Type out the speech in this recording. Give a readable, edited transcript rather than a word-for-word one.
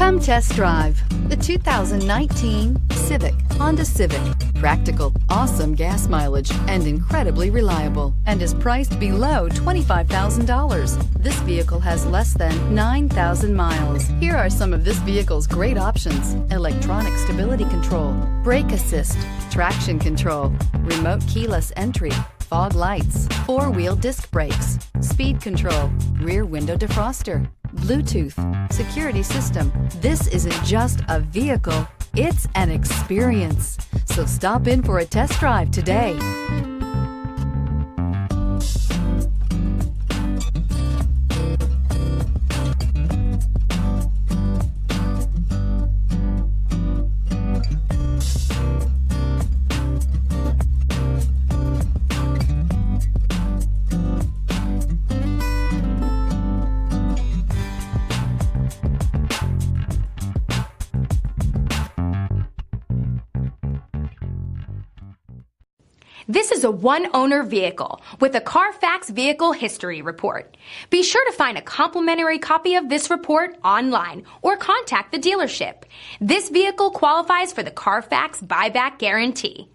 Come test drive the 2019 Civic, Honda Civic. Practical, awesome gas mileage, and incredibly reliable, and is priced below $25,000. This vehicle has less than 9,000 miles. Here are some of this vehicle's great options: electronic stability control, brake assist, traction control, remote keyless entry, fog lights, four-wheel disc brakes, speed control, rear window defroster, Bluetooth, security system. This isn't just a vehicle, it's an experience. So stop in for a test drive today. This is a one-owner vehicle with a Carfax Vehicle History Report. Be sure to find a complimentary copy of this report online or contact the dealership. This vehicle qualifies for the Carfax Buyback Guarantee.